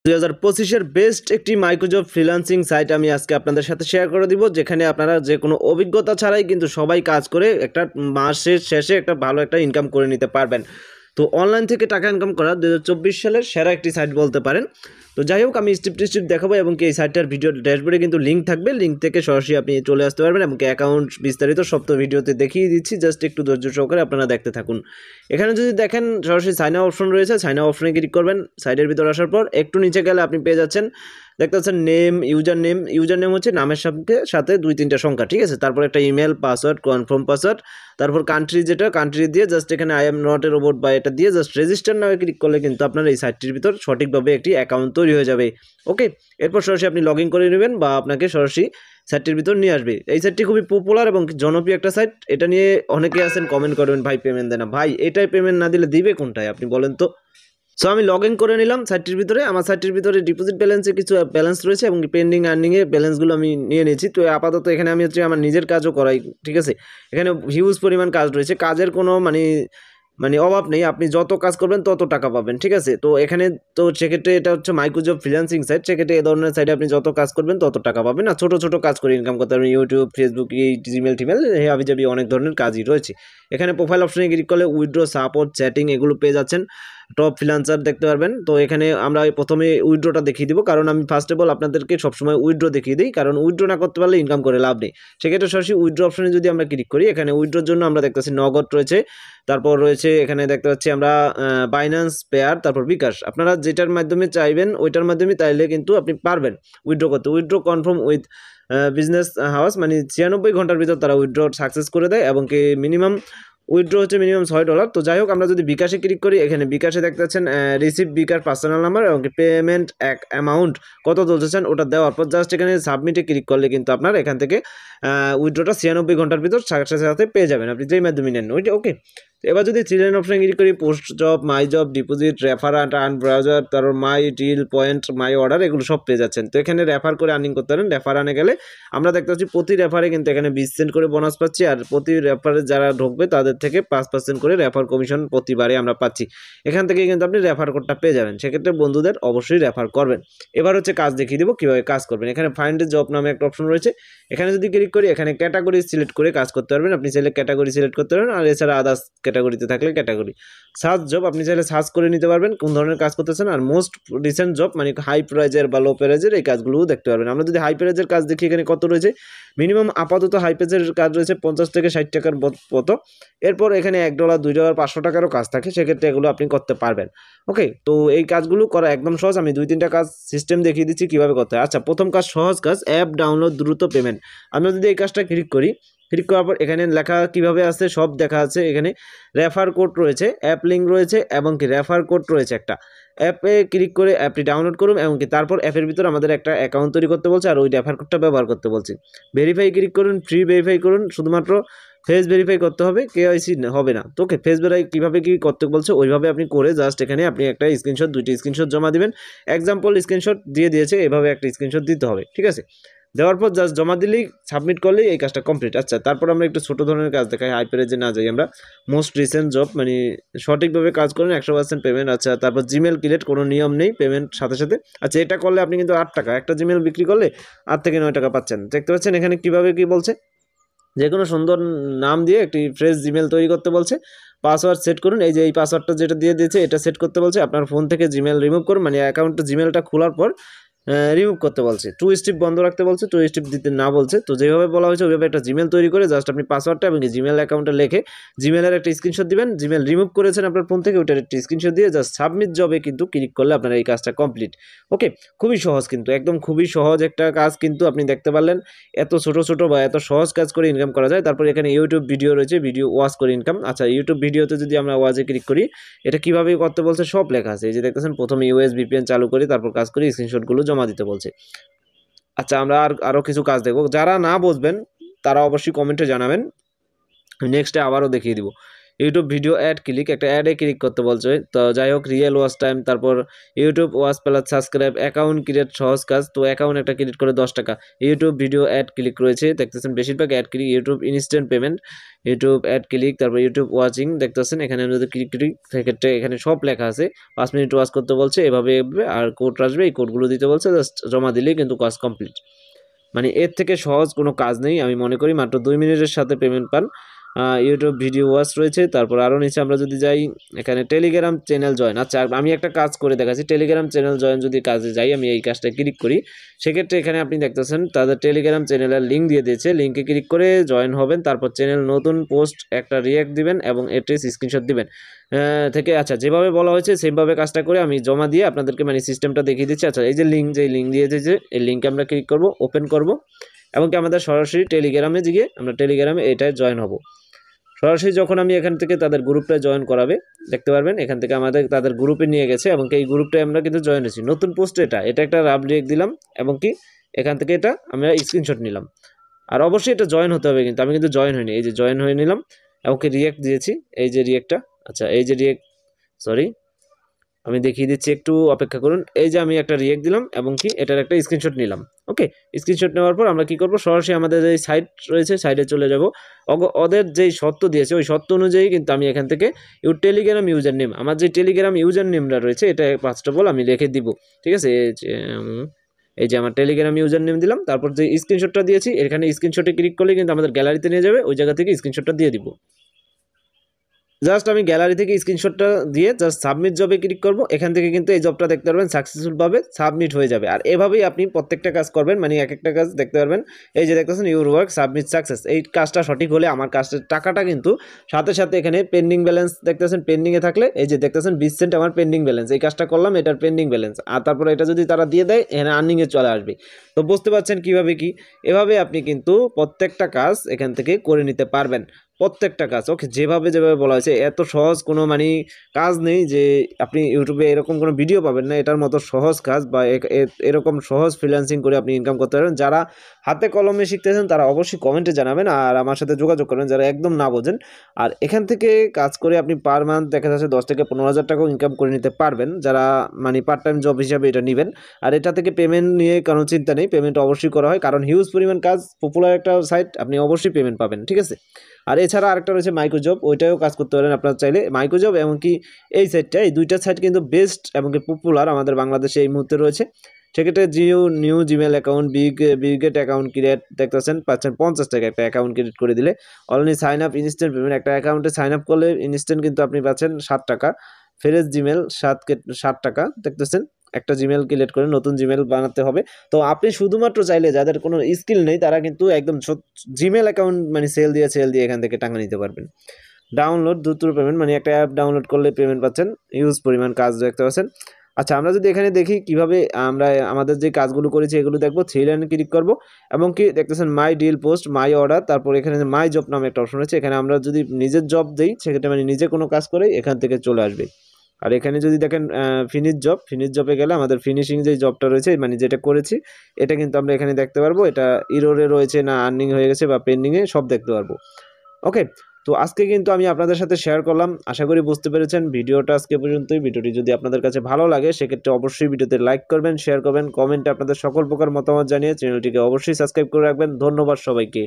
2025 best একটি microjob freelancing site আমি আজকে আপনাদের সাথে শেয়ার করে দিব, যেখানে আপনারা যে কোনো অভিজ্ঞতা ছাড়াই কিন্তু সবাই কাজ করে একটা মাসের শেষে একটা ভালো একটা ইনকাম করে নিতে পারবেন। তো অনলাইন থেকে টাকা ইনকাম করা 2024 সালের সেরা একটি সাইট বলতে পারেন। তো যাই হোক, আমি স্টেপ টু স্টেপ দেখাবো এবং এই সাইটটার ভিডিও ড্যাশবোর্ডে কিন্তু লিঙ্ক থাকবে, লিঙ্ক থেকে সরাসরি আপনি চলে আসতে পারবেন এবং অ্যাকাউন্ট বিস্তারিত সব তো ভিডিওতে দেখিয়ে দিচ্ছি, জাস্ট একটু ধৈর্য সহকারে আপনারা দেখতে থাকুন। এখানে যদি দেখেন সরাসরি সাইন আপ অপশন রয়েছে, সাইন আপ অপশনে ক্লিক করবেন। সাইটের ভিতরে আসার পর একটু নিচে গেলে আপনি পেয়ে যাচ্ছেন, দেখতে পাচ্ছেন ইউজার নেম হচ্ছে নামের সাথে 2-3টা সংখ্যা, ঠিক আছে। তারপর একটা ইমেল, পাসওয়ার্ড, কনফার্ম পাসওয়ার্ড, তারপর কান্ট্রি দিয়ে জাস্ট এখানে I am not a robot বা এটা দিয়ে জাস্ট রেজিস্টার নামে ক্লিক করলে কিন্তু আপনার এই সাইটটির ভিতর সঠিকভাবে একটি অ্যাকাউন্ট তৈরি হয়ে যাবে। ওকে, এরপর সরাসরি আপনি লগ ইন করে নেবেন বা আপনাকে সরাসরি সাইটটির ভিতর নিয়ে আসবে। এই সাইটটি খুবই পপুলার এবং জনপ্রিয় একটা সাইট। এটা নিয়ে অনেকে আছেন কমেন্ট করবেন, ভাই পেমেন্ট দেয় না। ভাই, এটাই পেমেন্ট না দিলে দিবে কোনটায় আপনি বলেন তো? সো আমি লগ ইন করে নিলাম সাইটটির ভিতরে। আমার সাইটটির ভিতরে ডিপোজিট ব্যালেন্সে কিছু ব্যালেন্স রয়েছে এবং পেন্ডিং আর্নিংয়ে ব্যালেন্সগুলো আমি নিয়ে নিয়েছি। তো আপাতত এখানে আমি হচ্ছে আমার নিজের কাজও করাই, ঠিক আছে। এখানে হিউজ পরিমাণ কাজ রয়েছে, কাজের কোনো অভাব নেই। আপনি যত কাজ করবেন তত টাকা পাবেন, ঠিক আছে। তো এখানে তো সেক্ষেত্রে এটা হচ্ছে মাইক্রোজব ফ্রিল্যান্সিং সাইট, সেক্ষেত্রে এই ধরনের সাইটে আপনি যত কাজ করবেন তত টাকা পাবেন। না, ছোট ছোট কাজ করে ইনকাম করতে পারবেন। ইউটিউব, ফেসবুক, এই জিমেল হাবিজাবি অনেক ধরনের কাজই রয়েছে। এখানে প্রোফাইল অপশনে ক্লিক করলে উইথড্র, সাপোর্ট, চ্যাটিং এগুলো পেয়ে যাচ্ছেন। টপ ফ্রিল্যান্সার দেখতে পারবেন। তো এখানে আমরা প্রথমে উইথড্রটা দেখিয়ে দিব, কারণ আমি ফার্স্ট অফ অল আপনাদেরকে সবসময় উইথড্র দেখিয়ে দিই, কারণ উইথড্র না করতে পারলে ইনকাম করে লাভ নেই। সেক্ষেত্রে সরাসরি উইথড্র অপশনে যদি আমরা ক্লিক করি, এখানে উইথড্রোর জন্য আমরা দেখতেছি নগদ রয়েছে, তারপর রয়েছে এখানে দেখতে পাচ্ছি আমরা বাইন্যান্স, পেয়ার, তারপর বিকাশ। আপনারা যেটার মাধ্যমে চাইবেন ওইটার মাধ্যমে চাইলে কিন্তু আপনি পারবেন উইথড্র করতে। Withdraw confirm with business house, 96 ঘন্টার ভিতর তারা উইথড্র সাকসেস করে দেয় এবং কি মিনিমাম উইথড্র হচ্ছে মিনিমাম $6। তো যাই হোক, আমরা যদি বিকাশে ক্লিক করি, এখানে বিকাশে দেখতে পাচ্ছেন রিসিভ বিকাশ পার্সোনাল নাম্বার এবং পেমেন্ট অ্যামাউন্ট কত তুলতেছেন ওটা দেওয়ার পর জাস্ট এখানে সাবমিটে ক্লিক করলে কিন্তু আপনার এখান থেকে উইথড্রটা 96 ঘন্টার ভিতর সাথে পেয়ে যাবেন, আপনি যেই মাধ্যমে নেন ওইটা। ওকে, এবার যদি থ্রিলাইন অপশনে ক্লিক করি, post job, my job, deposit, refer and earn browser, তারপর মাই ডিল, পয়েন্ট, মাই অর্ডার, এগুলো সব পেয়ে যাচ্ছেন। তো এখানে রেফার করে আর্নিং করতে পারেন। রেফার আনে গেলে আমরা দেখতে পাচ্ছি প্রতি রেফারে কিন্তু এখানে 20 সেন্ট করে বোনাস পাচ্ছি, আর প্রতি রেফারে যারা ঢুকবে তাদের থেকে 5% করে রেফার কমিশন প্রতিবারে আমরা পাচ্ছি। এখান থেকে কিন্তু আপনি রেফার কোডটা পেয়ে যাবেন। সেক্ষেত্রে বন্ধুদের অবশ্যই রেফার করবেন। এবার হচ্ছে কাজ দেখিয়ে দেবো কীভাবে কাজ করবেন। এখানে ফাইন্ড জব নামে একটা অপশন রয়েছে, এখানে যদি ক্লিক করি, এখানে ক্যাটাগরি সিলেক্ট করে কাজ করতে পারবেন। আপনি চাইলে ক্যাটাগরি সিলেক্ট করতে পারবেন, আর এছাড়া আদার্স ক্যাটাগরিতে থাকলে ক্যাটাগরি। সার্চ জব আপনি চাইলে সার্চ করে নিতে পারবেন কোন ধরনের কাজ করতেছেন, আর মোস্ট রিসেন্ট জব হাই প্রাইজের বা লো প্রাইজের এই কাজগুলোও দেখতে পারবেন। আমরা যদি হাই প্রাইজের কাজ দেখি, এখানে কত রয়েছে, মিনিমাম আপাতত হাই প্রাইজের কাজ রয়েছে 50 থেকে 60 টাকার মতো। এরপর এখানে $1, $2, 500 টাকারও কাজ থাকে, সেক্ষেত্রে এগুলো আপনি করতে পারবেন। ওকে, তো এই কাজগুলো করা একদম সহজ। আমি 2-3টা কাজ সিস্টেম দেখিয়ে দিচ্ছি কীভাবে করতে হয়। আচ্ছা, প্রথম কাজ সহজ কাজ, অ্যাপ ডাউনলোড, দ্রুত পেমেন্ট। আমরা যদি এই কাজটা ক্লিক করি, ক্লিক করার পর এখানে লেখা কিভাবে আছে সব দেখা আছে। এখানে রেফার কোড রয়েছে, অ্যাপ লিঙ্ক রয়েছে এবং কি রেফার কোড রয়েছে একটা। অ্যাপে ক্লিক করে অ্যাপটি ডাউনলোড করুন এবং কি তারপর অ্যাপের ভিতর আমাদের একটা অ্যাকাউন্ট তৈরি করতে বলছে, আর ওই রেফার কোডটা ব্যবহার করতে বলছি। ভেরিফাই ক্লিক করুন, ফ্রি ভেরিফাই করুন, শুধুমাত্র ফেস ভেরিফাই করতে হবে, কেওয়াইসি হবে না। তো ওকে, ফেস ভেরিফাই কীভাবে কী করতে বলছে ওইভাবে আপনি করে জাস্ট এখানে আপনি একটা স্ক্রিনশট, 2টি স্ক্রিনশট জমা দিবেন। এক্সাম্পল স্ক্রিনশট দিয়ে দিয়েছে, এভাবে একটা স্ক্রিনশট দিতে হবে, ঠিক আছে। দেওয়ার পর জাস্ট জমা দিলেই, সাবমিট করলেই এই কাজটা কমপ্লিট। আচ্ছা, তারপর আমরা একটু ছোটো ধরনের কাজ দেখাই, হাই প্রাইজে না যাই আমরা। মোস্ট রিসেন্ট জব, সঠিকভাবে কাজ করেন, 100% পেমেন্ট। আচ্ছা, তারপর জিমেল ক্রিয়েট, কোনো নিয়ম নেই, পেমেন্ট সাথে সাথে। আচ্ছা, এটা করলে আপনি কিন্তু 8 টাকা, একটা জিমেল বিক্রি করলে 8 থেকে 9 টাকা পাচ্ছেন। দেখতে পাচ্ছেন এখানে কীভাবে কী বলছে, যে কোনো সুন্দর নাম দিয়ে একটি ফ্রেশ জিমেল তৈরি করতে বলছে। পাসওয়ার্ড সেট করুন, এই যে এই পাসওয়ার্ডটা যেটা দিয়ে দিয়েছে এটা সেট করতে বলছে। আপনার ফোন থেকে জিমেল রিমুভ করুন, অ্যাকাউন্টটা জিমেলটা খোলার পর রিমুভ করতে বলছে। 2 স্টেপ বন্ধ রাখতে বলছে, 2 স্টেপ দিতে না বলছে। তো যেভাবে বলা হয়েছে ওইভাবে একটা জিমেল তৈরি করে জাস্ট আপনি পাসওয়ার্ডটা এবং জিমেল অ্যাকাউন্টে লিখে জিমেলের একটা স্ক্রিনশট দিবেন। জিমেল রিমুভ করেছেন আপনার ফোন থেকে, ওইটার একটা স্ক্রিনশট দিয়ে জাস্ট সাবমিট জবে কিন্তু ক্লিক করলে আপনার এই কাজটা কমপ্লিট। ওকে, খুবই সহজ কিন্তু, একদম খুবই সহজ একটা কাজ কিন্তু আপনি দেখতে পারলেন। এত ছোট বা এত সহজ কাজ করে ইনকাম করা যায়। তারপর এখানে ইউটিউব ভিডিও রয়েছে, ভিডিও ওয়াচ করে ইনকাম। আচ্ছা, ইউটিউব ভিডিওতে যদি আমরা ওয়াচে ক্লিক করি, এটা কীভাবে করতে বলছে সব লেখা আছে। এই যে দেখতেছেন, প্রথমে ইউএস ভিপিএন চালু করি, তারপর কাজ করি, স্ক্রিনশটগুলো জমা দিতে বলছে। আচ্ছা, আমরা আরও কিছু কাজ দেখব। যারা না বুঝবেন তারা অবশ্যই কমেন্টে জানাবেন, নেক্সটে আবারও দেখিয়ে দিব। ইউটিউব ভিডিও অ্যাড ক্লিক, একটা অ্যাডে ক্লিক করতে বলছে। তো যাই হোক, রিয়েল ওয়াচ টাইম, তারপর YouTube watch plus subscribe, account create সহজ কাজ। তো অ্যাকাউন্ট একটা ক্রিয়েট করে 10 টাকা। ইউটিউব ভিডিও অ্যাড ক্লিক রয়েছে, দেখতেছেন বেশিরভাগ ad click. YouTube instant payment, YouTube ad click, তারপর ইউটিউব ওয়াচিং দেখতেছেন এখানে আমরা যদি ক্লিক করি সেক্ষেত্রে এখানে সব লেখা আছে। 5 মিনিট ওয়াচ করতে বলছে, এভাবে আর কোড আসবে, এই কোডগুলো দিতে বলছে, জাস্ট জমা দিলেই কিন্তু কাজ কমপ্লিট। মানে এর থেকে সহজ কোনো কাজ নেই আমি মনে করি, মাত্র 2 মিনিটের সাথে পেমেন্ট পান। ইউটিউব ভিডিও ওয়াচ রয়েছে, তারপর আরও নিচে আমরা যদি যাই এখানে টেলিগ্রাম চ্যানেল জয়েন। আচ্ছা আমি একটা কাজ করে দেখাচ্ছি, টেলিগ্রাম চ্যানেল জয়েন যদি কাজে যাই, আমি এই কাজটা ক্লিক করি, সেক্ষেত্রে এখানে আপনি দেখতেছেন তাদের টেলিগ্রাম চ্যানেলের লিঙ্ক দিয়ে দিয়েছে, লিঙ্কে ক্লিক করে জয়েন হবেন, তারপর চ্যানেল নতুন পোস্ট একটা রিঅ্যাক্ট দিবেন এবং এড্রেস স্ক্রিনশট দিবেন থেকে। আচ্ছা যেভাবে বলা হয়েছে সেমভাবে কাজটা করে আমি জমা দিয়ে আপনাদেরকে মানে সিস্টেমটা দেখিয়ে দিচ্ছি। আচ্ছা এই যে লিঙ্ক দিয়ে দিয়েছে, এই লিঙ্কে আমরা ক্লিক করব, ওপেন করব এবং কি আমাদের সরাসরি টেলিগ্রামে গিয়ে আমরা টেলিগ্রামে এটায় জয়েন হব। সরাসরি যখন আমি এখান থেকে তাদের গ্রুপটা জয়েন করাবে, দেখতে পারবেন এখান থেকে আমাদের তাদের গ্রুপে নিয়ে গেছে এবং এই গ্রুপটায় আমরা কিন্তু জয়েন হয়েছি। নতুন পোস্ট এটা একটা রাব রিয়েক্ট দিলাম এবং কি এখান থেকে এটা আমরা স্ক্রিনশট নিলাম। আর অবশ্যই এটা জয়েন হতে হবে, কিন্তু আমি কিন্তু জয়েন হইনি, এই যে জয়েন হয়ে নিলাম এবং কি রিয়েক্ট দিয়েছি, এই যে রিয়েক্টটা। আচ্ছা এই যে সরি আমি দেখিয়ে দিচ্ছি, একটু অপেক্ষা করুন। এই যে আমি একটা রিয়েক্ট দিলাম এবং কি এটার একটা স্ক্রিনশট নিলাম। ওকে, স্ক্রিনশট নেওয়ার পর আমরা কি করব, সরাসরি আমাদের যে সাইট রয়েছে সাইটে চলে যাব। ওদের যেই শর্ত দিয়েছে ওই শর্ত অনুযায়ী কিন্তু আমি এখান থেকে টেলিগ্রাম ইউজার নেম, আমার যে টেলিগ্রাম ইউজার নেমটা রয়েছে এটা ফার্স্ট অফ অল আমি রেখে দিব। ঠিক আছে, এই যে আমার টেলিগ্রাম ইউজার নেম দিলাম, তারপর যে স্ক্রিনশটটা দিয়েছি এখানে স্ক্রিনশটে ক্লিক করলে কিন্তু আমাদের গ্যালারিতে নিয়ে যাবে, ওই জায়গা থেকে স্ক্রিনশটটা দিয়ে দিব। জাস্ট আমি গ্যালারি থেকে স্ক্রিনশটটা দিয়ে জাস্ট সাবমিট জবে ক্লিক করব, এখান থেকে কিন্তু এই জবটা দেখতে পারবেন সাকসেসফুলভাবে সাবমিট হয়ে যাবে। আর এভাবেই আপনি প্রত্যেকটা কাজ করবেন, মানে এক একটা কাজ দেখতে পারবেন। এই যে দেখতেছেন ইউর ওয়ার্ক সাবমিট সাকসেস, এই কাজটা সঠিক হলে আমার কাজটার টাকাটা কিন্তু সাথে সাথে এখানে পেন্ডিং ব্যালেন্স দেখতেছেন, পেন্ডিংয়ে থাকলে এই যে দেখতেছেন 20 সেন্ট আমার পেন্ডিং ব্যালেন্স, এই কাজটা করলাম এটার পেন্ডিং ব্যালেন্স, আর তারপরে এটা যদি তারা দিয়ে দেয় এখানে আর্নিংয়ে চলে আসবে। তো বুঝতে পারছেন কীভাবে কি, এভাবে আপনি কিন্তু প্রত্যেকটা কাজ এখান থেকে করে নিতে পারবেন, প্রত্যেকটা কাজ। ওকে, যেভাবে বলা হয়েছে এত সহজ কোনো মানে কাজ নেই যে আপনি ইউটিউবে এরকম কোনো ভিডিও পাবেন না এটার মতো সহজ কাজ, বা এরকম সহজ ফ্রিল্যান্সিং করে আপনি ইনকাম করতে পারবেন। যারা হাতে কলমে শিখতেছেন তারা অবশ্যই কমেন্টে জানাবেন আর আমার সাথে যোগাযোগ করবেন যারা একদম না বোঝেন। আর এখান থেকে কাজ করে আপনি পার মান্থ দেখা যাচ্ছে 10 থেকে 15,000 টাকাও ইনকাম করে নিতে পারবেন, যারা মানে পার্ট টাইম জব হিসাবে এটা নেবেন। আর এটা থেকে পেমেন্ট নিয়ে কোনো চিন্তা নেই, পেমেন্ট অবশ্যই করা হয়, কারণ হিউজ পরিমাণ কাজ, পপুলার একটা সাইট, আপনি অবশ্যই পেমেন্ট পাবেন। ঠিক আছে, আর এছাড়া আরেকটা রয়েছে মাইক্রোজব, ওইটাও কাজ করতে পারেন আপনারা চাইলে। মাইক্রোজব এমনকি এই সাইটটা, এই দুইটা সাইট কিন্তু বেস্ট এবং কি পপুলার আমাদের বাংলাদেশে এই মুহূর্তে রয়েছে। সেক্ষেত্রে নিউ জিমেল অ্যাকাউন্ট, বিগেট অ্যাকাউন্ট ক্রিয়েট দেখতেছেন পাচ্ছেন 50 টাকা একটা অ্যাকাউন্ট ক্রিয়েট করে দিলে। Already sign up instant payment, একটা অ্যাকাউন্টে সাইন আপ করলে ইনস্ট্যান্ট কিন্তু আপনি পাচ্ছেন 7 টাকা। ফ্রেশ জিমেল 7 টাকা দেখতেছেন, একটা জিমেল ক্রিয়েট করে নতুন জিমেল বানাতে হবে। তো আপনি শুধুমাত্র চাইলে যাদের কোনো স্কিল নেই তারা কিন্তু একদম জিমেল অ্যাকাউন্ট মানে সেল দিয়ে এখান থেকে টাকা নিতে পারবেন। ডাউনলোড দ্রুত পেমেন্ট, মানে একটা অ্যাপ ডাউনলোড করলে পেমেন্ট পাচ্ছেন, ইউজ পরিমাণ কাজ দেখতে পাচ্ছেন। আচ্ছা আমরা যদি এখানে দেখি কিভাবে আমরা আমাদের যে কাজগুলো করেছি এগুলো দেখবো, 3 লাইনে ক্লিক করবো এবং কি দেখতেছেন মাই ডিল পোস্ট, মাই অর্ডার, তারপর এখানে মাই জব নামে একটা অপশন রয়েছে, এখানে আমরা যদি নিজের জব দিই সেক্ষেত্রে মানে নিজে কোনো কাজ করে এখান থেকে চলে আসবে। আর এখানে যদি দেখেন ফিনিশ জবে গেলে আমাদের ফিনিশিং যে জবটা রয়েছে মানে যেটা করেছি এটা কিন্তু আমরা এখানে দেখতে পারবো, এটা ইরোরে রয়েছে না আর্নিং হয়ে গেছে বা পেন্ডিংয়ে সব দেখতে পারবো। ওকে, তো আজকে কিন্তু আমি আপনাদের সাথে শেয়ার করলাম, আশা করি বুঝতে পেরেছেন। ভিডিওটা আজকে পর্যন্তই। ভিডিওটি যদি আপনাদের কাছে ভালো লাগে সেক্ষেত্রে অবশ্যই ভিডিওতে লাইক করবেন, শেয়ার করবেন, কমেন্টে আপনাদের সকল প্রকার মতামত জানিয়ে চ্যানেলটিকে অবশ্যই সাবস্ক্রাইব করে রাখবেন। ধন্যবাদ সবাইকে।